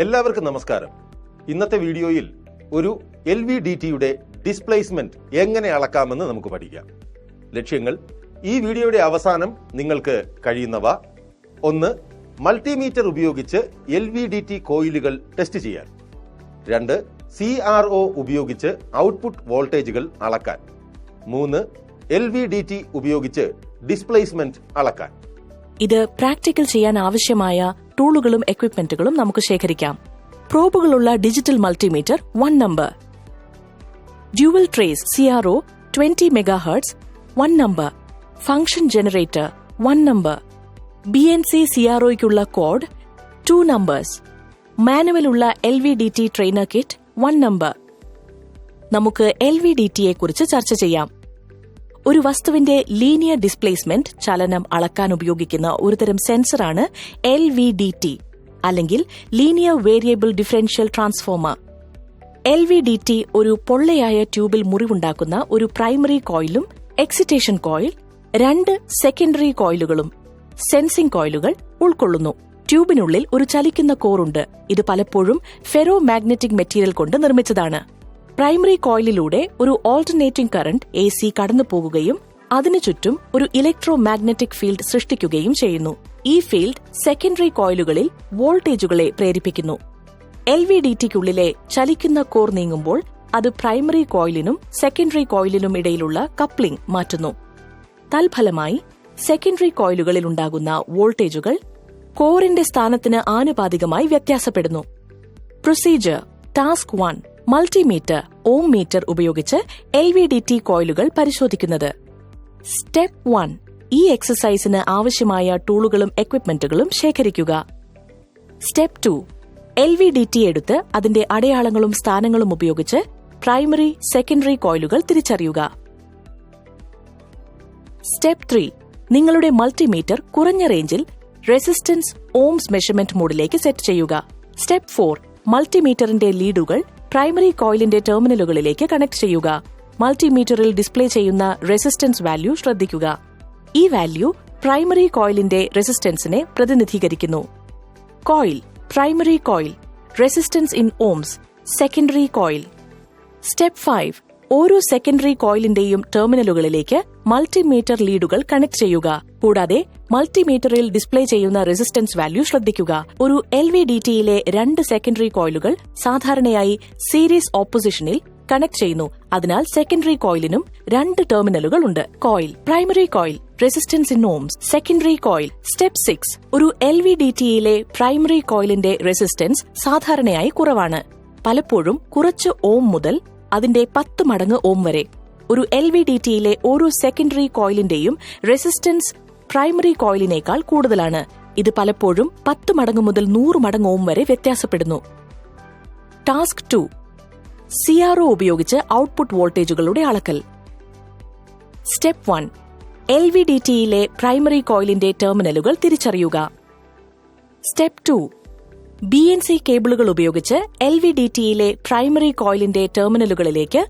എല്ലാവർക്കും നമസ്കാരം. ഇന്നത്തെ വീഡിയോയിൽ ഒരു LVDTയുടെ ഡിസ്പ്ലേസ്മെന്റ് എങ്ങനെ അളക്കാമെന്ന് നമുക്ക് പഠിക്കാം. ലക്ഷ്യങ്ങൾ: ഈ വീഡിയോയുടെ അവസാനം നിങ്ങൾക്ക് കഴിയുന്നവ: 1. മൾട്ടിമീറ്റർ ഉപയോഗിച്ച് LVDT കോയിലുകൾ ടെസ്റ്റ് ചെയ്യാൻ. 2. CRO ഉപയോഗിച്ച് ഔട്ട്പുട്ട് വോൾട്ടേജുകൾ അളക്കാൻ. 3. LVDT ഉപയോഗിച്ച് ഡിസ്പ്ലേസ്മെന്റ് അളക്കാൻ. ഇത് പ്രാക്ടിക്കൽ ചെയ്യാൻ ആവശ്യമായ ടൂളുകളും എക്വിപ്മെന്റുകളും നമുക്ക് ശേഖരിക്കാം. പ്രോബുകളുള്ള digital multimeter 1 number, dual trace CRO 20 MHz 1 number, function generator 1 number, BNC CROയ്ക്കുള്ള കോഡ് 2 നമ്പേഴ്സ്, മാനുവലുള്ള LVDT ട്രെയിനർ കിറ്റ് 1 നമ്പർ. നമുക്ക് LVDTയെ കുറിച്ച് ചർച്ച ചെയ്യാം. ഒരു വസ്തുവിന്റെ ലീനിയർ ഡിസ്പ്ലേസ്മെന്റ് ചലനം അളക്കാൻ ഉപയോഗിക്കുന്ന ഒരുതരം സെൻസറാണ് LVDT അല്ലെങ്കിൽ linear variable differential transformer. LVDT ഒരു പൊള്ളയായ ട്യൂബിൽ മുറിവുണ്ടാക്കുന്ന ഒരു പ്രൈമറി കോയിലും എക്സിറ്റേഷൻ കോയിൽ, 2 സെക്കൻഡറി കോയിലുകളും സെൻസിംഗ് കോയിലുകൾ ഉൾക്കൊള്ളുന്നു. ട്യൂബിനുള്ളിൽ ഒരു ചലിക്കുന്ന കോറുണ്ട്. ഇത് പലപ്പോഴും ഫെറോ മാഗ്നറ്റിക് മെറ്റീരിയൽ കൊണ്ട് നിർമ്മിച്ചതാണ്. പ്രൈമറി കോയിലിലൂടെ ഒരു ഓൾട്ടർനേറ്റിംഗ് കറന്റ് AC കടന്നു പോകുകയും അതിനു ചുറ്റും ഒരു ഇലക്ട്രോ മാഗ്നറ്റിക് ഫീൽഡ് സൃഷ്ടിക്കുകയും ചെയ്യുന്നു. ഈ ഫീൽഡ് സെക്കൻഡറി കോയിലുകളിൽ വോൾട്ടേജുകളെ പ്രേരിപ്പിക്കുന്നു. LVDTക്കുള്ളിലെ ചലിക്കുന്ന കോർ നീങ്ങുമ്പോൾ അത് പ്രൈമറി കോയിലിനും സെക്കൻഡറി കോയിലിനും ഇടയിലുള്ള കപ്ലിംഗ് മാറ്റുന്നു. തൽഫലമായി സെക്കൻഡറി കോയിലുകളിൽ ഉണ്ടാകുന്ന വോൾട്ടേജുകൾ കോറിന്റെ സ്ഥാനത്തിന് ആനുപാതികമായി വ്യത്യാസപ്പെടുന്നു. Procedure: task 1. മൾട്ടിമീറ്റർ ഓം മീറ്റർ ഉപയോഗിച്ച് LVDT കോയിലുകൾ പരിശോധിക്കുന്നത്. സ്റ്റെപ്പ് 1. ഈ എക്സസൈസിന് ആവശ്യമായ ടൂളുകളും എക്വിപ്മെന്റുകളും ശേഖരിക്കുക. സ്റ്റെപ്പ് 2. LVDT എടുത്ത് അതിന്റെ അടയാളങ്ങളും സ്ഥാനങ്ങളും ഉപയോഗിച്ച് പ്രൈമറി, സെക്കൻഡറി കോയിലുകൾ തിരിച്ചറിയുക. സ്റ്റെപ്പ് 3. നിങ്ങളുടെ മൾട്ടിമീറ്റർ കുറഞ്ഞ റേഞ്ചിൽ റെസിസ്റ്റൻസ് ഓംസ് മെഷർമെന്റ് മോഡിലേക്ക് സെറ്റ് ചെയ്യുക. സ്റ്റെപ്പ് 4. മൾട്ടിമീറ്ററിന്റെ ലീഡുകൾ പ്രൈമറി കോയിലിന്റെ ടെർമിനലുകളിലേക്ക് കണക്ട് ചെയ്യുക. മൾട്ടിമീറ്ററിൽ ഡിസ്പ്ലേ ചെയ്യുന്ന റെസിസ്റ്റൻസ് വാല്യൂ ശ്രദ്ധിക്കുക. ഈ വാല്യൂ പ്രൈമറി കോയിലിന്റെ റെസിസ്റ്റൻസിനെ പ്രതിനിധീകരിക്കുന്നു. Coil: primary coil, resistance in ohms, secondary coil. Step 5. ഓരോ സെക്കൻഡറി കോയിലിന്റെയും ടെർമിനലുകളിലേക്ക് മൾട്ടിമീറ്റർ ലീഡുകൾ കണക്ട് ചെയ്യുക. കൂടാതെ മൾട്ടിമീറ്ററിൽ ഡിസ്പ്ലേ ചെയ്യുന്ന റെസിസ്റ്റൻസ് വാല്യൂ ശ്രദ്ധിക്കുക. ഒരു LVDTയിലെ 2 സെക്കൻഡറി കോയിലുകൾ സാധാരണയായി സീരീസ് ഓപ്പോസിഷനിൽ കണക്ട് ചെയ്യുന്നു. അതിനാൽ സെക്കൻഡറി കോയിലിനും 2 ടെർമിനലുകൾ ഉണ്ട്. Coil: primary coil, resistance in ohms, secondary coil. Step 6. ഒരു LVDTയിലെ പ്രൈമറി കോയിലിന്റെ റെസിസ്റ്റൻസ് സാധാരണയായി കുറവാണ്. പലപ്പോഴും കുറച്ച് ഓം മുതൽ അതിന്റെ 10 മടങ്ങ് ഓം വരെ. ഒരു LVDTയിലെ ഓരോ സെക്കൻഡറി കോയിലിന്റെയും റെസിസ്റ്റൻസ് പ്രൈമറി കോയിലിനേക്കാൾ കൂടുതലാണ്. ഇത് പലപ്പോഴും 10 മടങ്ങ് മുതൽ 100 മടങ്ങ് ഓം വരെ വ്യത്യാസപ്പെടുന്നു. ടാസ്ക് 2. CRO ഉപയോഗിച്ച് ഔട്ട്പുട്ട് വോൾട്ടേജുകളുടെ അളക്കൽ. സ്റ്റെപ്പ് 1. LVDTയിലെ പ്രൈമറി കോയിലിന്റെ ടെർമിനലുകൾ തിരിച്ചറിയുക. സ്റ്റെപ്പ് 2. BNC കേബിളുകൾ ഉപയോഗിച്ച് LVDTയിലെ പ്രൈമറി കോയിലിന്റെ ടെർമിനലുകളിലേക്ക്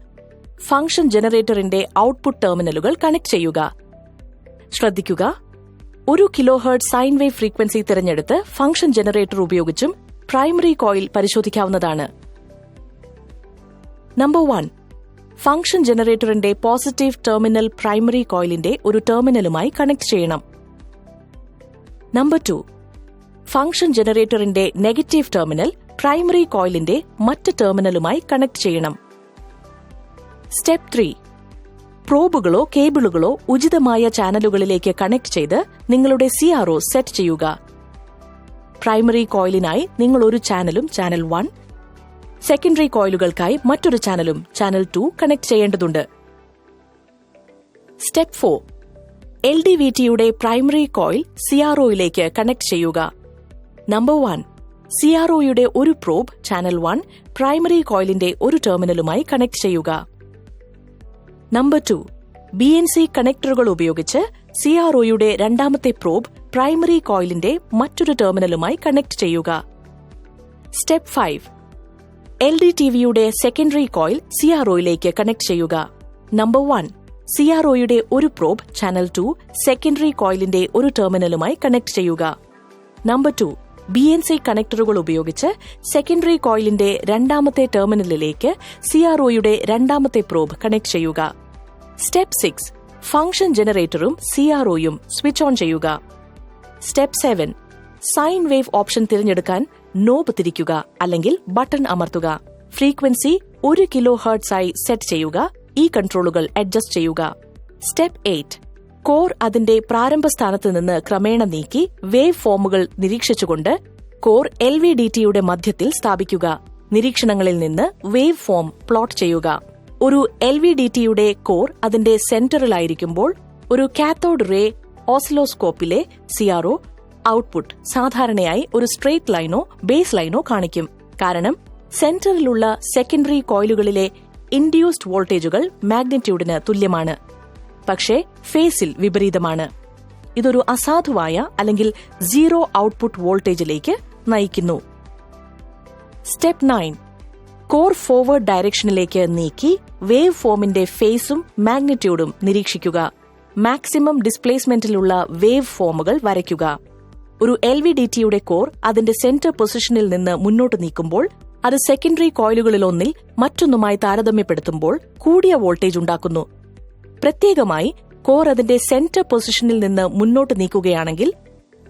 ഫംഗ്ഷൻ ജനറേറ്ററിന്റെ ഔട്ട്പുട്ട് ടെർമിനലുകൾ കണക്ട് ചെയ്യുക. ശ്രദ്ധിക്കുക, 1 kHz സൈൻ വേവ് ഫ്രീക്വൻസി തിരഞ്ഞെടുത്ത് ഫംഗ്ഷൻ ജനറേറ്റർ ഉപയോഗിച്ചും പ്രൈമറി കോയിൽ പരിശോധിക്കാവുന്നതാണ്. നമ്പർ 1. ഫംഗ്ഷൻ ജനറേറ്ററിന്റെ പോസിറ്റീവ് ടെർമിനൽ പ്രൈമറി കോയിലിന്റെ ഒരു ടെർമിനലുമായി കണക്ട് ചെയ്യണം. നമ്പർ 2. ഫംഗ്ഷൻ ജനറേറ്ററിന്റെ നെഗറ്റീവ് ടെർമിനൽ പ്രൈമറി കോയിലിന്റെ മറ്റ് ടെർമിനലുമായി കണക്ട് ചെയ്യണം. സ്റ്റെപ്പ് 3. പ്രോബുകളോ കേബിളുകളോ ഉചിതമായ ചാനലുകളിലേക്ക് കണക്ട് ചെയ്ത് നിങ്ങളുടെ CRO സെറ്റ് ചെയ്യുക. പ്രൈമറി കോയിലിനായി നിങ്ങൾ ഒരു ചാനലും ചാനൽ 1, സെക്കൻഡറി കോയിലുകൾക്കായി മറ്റൊരു ചാനലും ചാനൽ 2 കണക്ട് ചെയ്യേണ്ടതുണ്ട്. സ്റ്റെപ്പ് 4. LVDTയുടെ പ്രൈമറി കോയിൽ CROയിലേക്ക് കണക്ട് ചെയ്യുക. നമ്പർ 1. CROയുടെ ഒരു പ്രോബ് ചാനൽ 1 പ്രൈമറി കോയിലിന്റെ ഒരു ടെർമിനലുമായി കണക്ട് ചെയ്യുക. നമ്പർ 2. BNC കണക്ടറുകൾ ഉപയോഗിച്ച് CROയുടെ രണ്ടാമത്തെ പ്രോബ് പ്രൈമറി കോയിലിന്റെ മറ്റൊരു ടെർമിനലുമായി കണക്ട് ചെയ്യുക. സ്റ്റെപ്പ് 5. LDTVയുടെ സെക്കൻഡറി കോയിൽ CROയിലേക്ക് കണക്ട് ചെയ്യുക. നമ്പർ 1. CROയുടെ ഒരു പ്രോബ് ചാനൽ 2 സെക്കൻഡറി കോയിലിന്റെ ഒരു ടെർമിനലുമായി കണക്ട് ചെയ്യുക. നമ്പർ 2. BNC കണക്ടറുകൾ ഉപയോഗിച്ച് സെക്കൻഡറി കോയിലിന്റെ രണ്ടാമത്തെ ടെർമിനലിലേക്ക് CROയുടെ രണ്ടാമത്തെ പ്രോബ് കണക്ട് ചെയ്യുക. സ്റ്റെപ്പ് 6 ഫംഗ്ഷൻ ജനറേറ്ററും CROയും സ്വിച്ച് ഓൺ ചെയ്യുക. സ്റ്റെപ്പ് 7 സൈൻ വേവ് ഓപ്ഷൻ തിരഞ്ഞെടുക്കാൻ നോബ് തിരിക്കുക അല്ലെങ്കിൽ ബട്ടൺ അമർത്തുക. ഫ്രീക്വൻസി 1 kHz ആയി സെറ്റ് ചെയ്യുക. ഈ കൺട്രോളുകൾ അഡ്ജസ്റ്റ് ചെയ്യുക. സ്റ്റെപ്പ് 8 കോർ അതിന്റെ പ്രാരംഭ സ്ഥാനത്ത് നിന്ന് ക്രമേണ നീക്കി വേവ് ഫോമുകൾ നിരീക്ഷിച്ചുകൊണ്ട് കോർ LVDTയുടെ മധ്യത്തിൽ സ്ഥാപിക്കുക. നിരീക്ഷണങ്ങളിൽ നിന്ന് വേവ് ഫോം പ്ലോട്ട് ചെയ്യുക. ഒരു LVDTയുടെ കോർ അതിന്റെ സെന്ററിലായിരിക്കുമ്പോൾ ഒരു കാത്തോഡ് റേ ഓസിലോസ്കോപ്പിലെ CRO ഔട്ട്പുട്ട് സാധാരണയായി ഒരു സ്ട്രെയിറ്റ് ലൈനോ ബേസ് ലൈനോ കാണിക്കും. കാരണം സെന്ററിലുള്ള സെക്കൻഡറി കോയിലുകളിലെ ഇൻഡ്യൂസ്ഡ് വോൾട്ടേജുകൾ മാഗ്നിറ്റ്യൂഡിന് തുല്യമാണ്, പക്ഷേ ഫേസിൽ വിപരീതമാണ്. ഇതൊരു അസാധുവായ അല്ലെങ്കിൽ സീറോ ഔട്ട്പുട്ട് വോൾട്ടേജിലേക്ക് നയിക്കുന്നു. സ്റ്റെപ്പ് 9 കോർ ഫോർവേഡ് ഡയറക്ഷനിലേക്ക് നീക്കി വേവ് ഫോമിന്റെ ഫേസും മാഗ്നിറ്റ്യൂഡും നിരീക്ഷിക്കുക. മാക്സിമം ഡിസ്പ്ലേസ്മെന്റിലുള്ള വേവ് ഫോമുകൾ വരയ്ക്കുക. ഒരു LVDTയുടെ കോർ അതിന്റെ സെന്റർ പൊസിഷനിൽ നിന്ന് മുന്നോട്ട് നീക്കുമ്പോൾ അത് സെക്കൻഡറി കോയിലുകളിലൊന്നിൽ മറ്റൊന്നുമായി താരതമ്യപ്പെടുത്തുമ്പോൾ കൂടിയ വോൾട്ടേജ് ഉണ്ടാക്കുന്നു. പ്രത്യേകമായി കോർ അതിന്റെ സെന്റർ പൊസിഷനിൽ നിന്ന് മുന്നോട്ട് നീക്കുകയാണെങ്കിൽ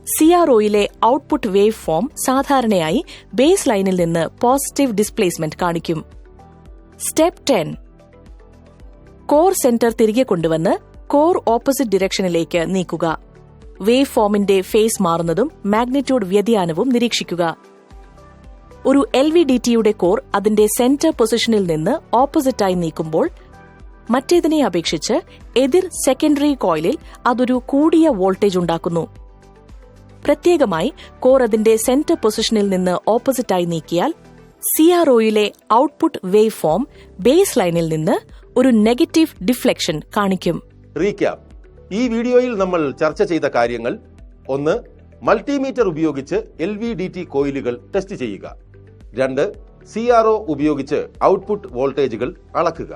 CROയിലെ ഔട്ട്പുട്ട് വേവ് ഫോം സാധാരണയായി ബേസ് ലൈനിൽ നിന്ന് പോസിറ്റീവ് ഡിസ്പ്ലേസ്മെന്റ് കാണിക്കും. സ്റ്റെപ്പ് 10 കോർ സെന്റർ തിരികെ കൊണ്ടുവന്ന് കോർ ഓപ്പോസിറ്റ് ഡിറക്ഷനിലേക്ക് നീക്കുക. വേവ് ഫോമിന്റെ ഫേസ് മാറുന്നതും മാഗ്നിറ്റ്യൂഡ് വ്യതിയാനവും നിരീക്ഷിക്കുക. ഒരു LVDTയുടെ കോർ അതിന്റെ സെന്റർ പൊസിഷനിൽ നിന്ന് ഓപ്പോസിറ്റായി നീക്കുമ്പോൾ മറ്റേതിനെ അപേക്ഷിച്ച് എതിർ സെക്കൻഡറി കോയിലിൽ അതൊരു കൂടിയ വോൾട്ടേജ് ഉണ്ടാക്കുന്നു. പ്രത്യേകമായി കോർ അതിന്റെ സെന്റർ പൊസിഷനിൽ നിന്ന് ഓപ്പോസിറ്റായി നീക്കിയാൽ CROയിലെ ഔട്ട്പുട്ട് വേവ് ഫോം ബേസ് ലൈനിൽ നിന്ന് ഒരു നെഗറ്റീവ് ഡിഫ്ലക്ഷൻ കാണിക്കും. റീക്യാപ്പ്: ഈ വീഡിയോയിൽ നമ്മൾ ചർച്ച ചെയ്ത കാര്യങ്ങൾ: 1. മൾട്ടിമീറ്റർ ഉപയോഗിച്ച് LVDT കോയിലുകൾ ടെസ്റ്റ് ചെയ്യുക. 2. CRO ഉപയോഗിച്ച് ഔട്ട്പുട്ട് വോൾട്ടേജുകൾ അളക്കുക.